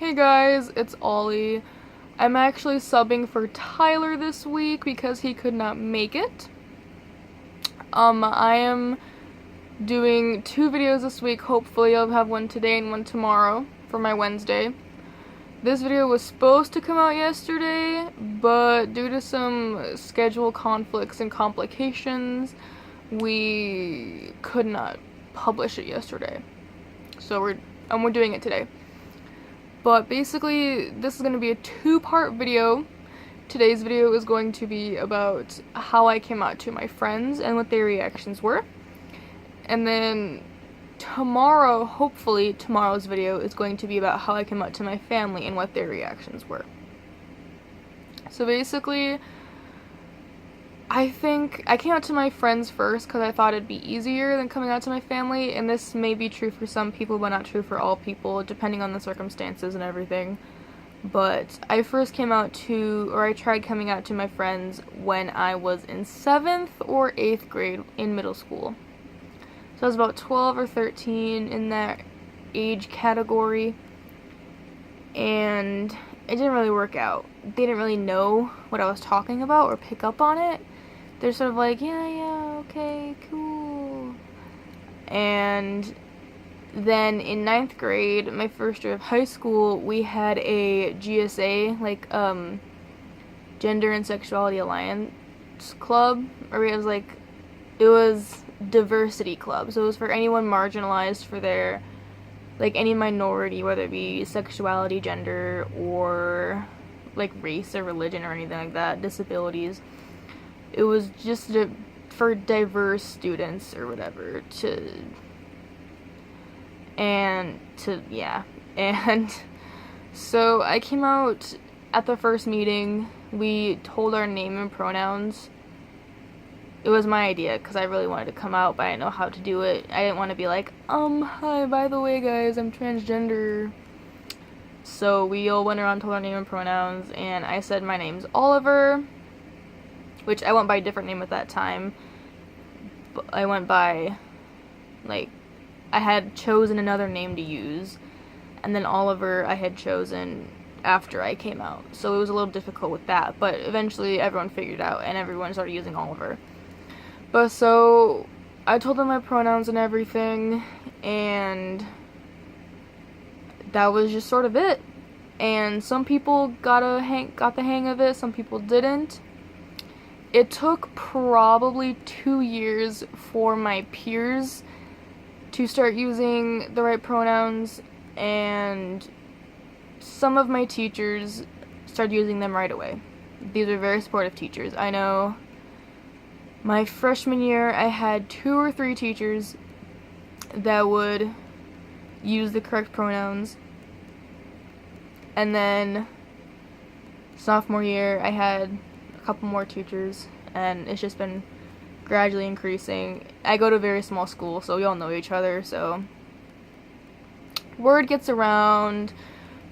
Hey guys, it's Ollie. I'm actually subbing for Tyler this week because he could not make it. I am doing 2 videos this week. Hopefully I'll have one today and one tomorrow for my Wednesday. This video was supposed to come out yesterday, but due to some schedule conflicts and complications, we could not publish it yesterday. So we're doing it today. But basically, this is going to be a 2-part video. Today's video is going to be about how I came out to my friends and what their reactions were. And then tomorrow, hopefully tomorrow's video is going to be about how I came out to my family and what their reactions were. So basically, I think I came out to my friends first because I thought it'd be easier than coming out to my family, and this may be true for some people but not true for all people, depending on the circumstances and everything. But I first I tried coming out to my friends when I was in 7th or 8th grade in middle school. So I was about 12 or 13 in that age category, and it didn't really work out. They didn't really know what I was talking about or pick up on it. They're sort of like, yeah, okay, cool. And then in 9th grade, my first year of high school, we had a GSA, Gender and Sexuality Alliance club, or it was diversity club. So it was for anyone marginalized for their, any minority, whether it be sexuality, gender, or race or religion or anything like that, disabilities. It was just for diverse students or whatever and so I came out at the first meeting. We told our name and pronouns. It was my idea because I really wanted to come out, but I didn't know how to do it. I didn't want to be like, hi, by the way guys, I'm transgender. So we all went around, told our name and pronouns, and I said my name's Oliver, which I went by a different name at that time. I went by, I had chosen another name to use, and then Oliver I had chosen after I came out. So it was a little difficult with that, but eventually everyone figured it out, and everyone started using Oliver. But so, I told them my pronouns and everything, and that was just sort of it. And some people got the hang of it, some people didn't. It took probably 2 years for my peers to start using the right pronouns, and some of my teachers started using them right away. These are very supportive teachers. I know my freshman year I had 2 or 3 teachers that would use the correct pronouns, and then sophomore year I had a couple more teachers, and it's just been gradually increasing. I go to a very small school, so we all know each other, so word gets around,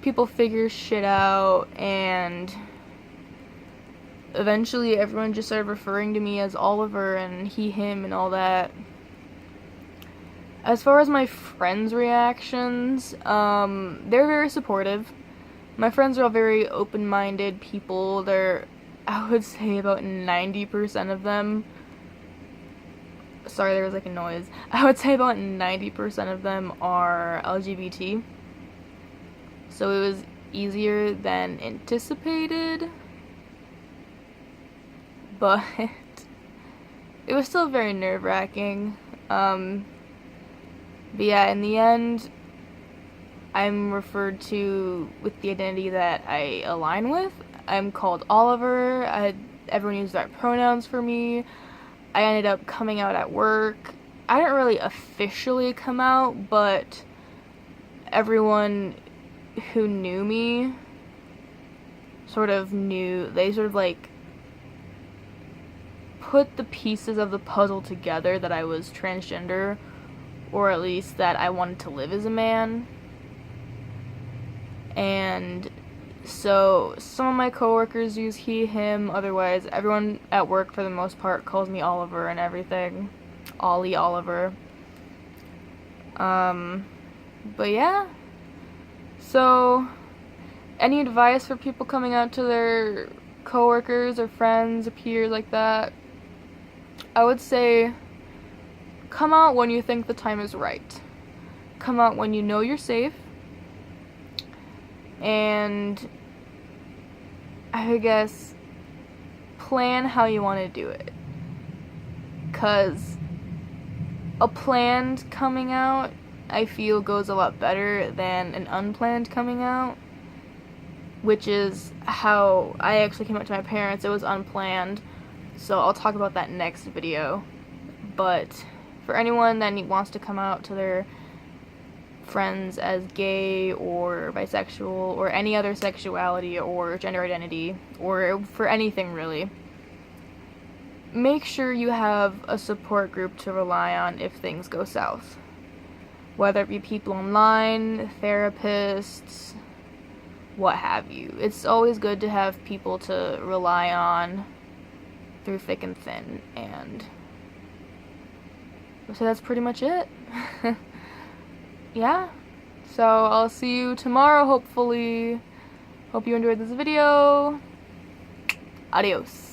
people figure shit out, and eventually everyone just started referring to me as Oliver and he, him, and all that. As far as my friends' reactions, they're very supportive. My friends are all very open-minded people. I would say about 90% of them, sorry, there was a noise. I would say about 90% of them are LGBT. So it was easier than anticipated, but it was still very nerve-wracking. But yeah, in the end, I'm referred to with the identity that I align with. I'm called Oliver. Everyone used the right pronouns for me. I ended up coming out at work. I didn't really officially come out, but everyone who knew me they put the pieces of the puzzle together that I was transgender, or at least that I wanted to live as a man. And so some of my coworkers use he, him, otherwise everyone at work for the most part calls me Oliver and everything. Ollie Oliver. But yeah. So Any advice for people coming out to their coworkers or friends or peers like that? I would say come out when you think the time is right. Come out when you know you're safe. And I guess plan how you want to do it. 'Cause a planned coming out, I feel, goes a lot better than an unplanned coming out, which is how I actually came out to my parents. It was unplanned, so I'll talk about that next video. But for anyone that wants to come out to their friends as gay or bisexual or any other sexuality or gender identity, or for anything really, make sure you have a support group to rely on if things go south. Whether it be people online, therapists, what have you. It's always good to have people to rely on through thick and thin. And so that's pretty much it. Yeah. So I'll see you tomorrow, hopefully. Hope you enjoyed this video. Adios.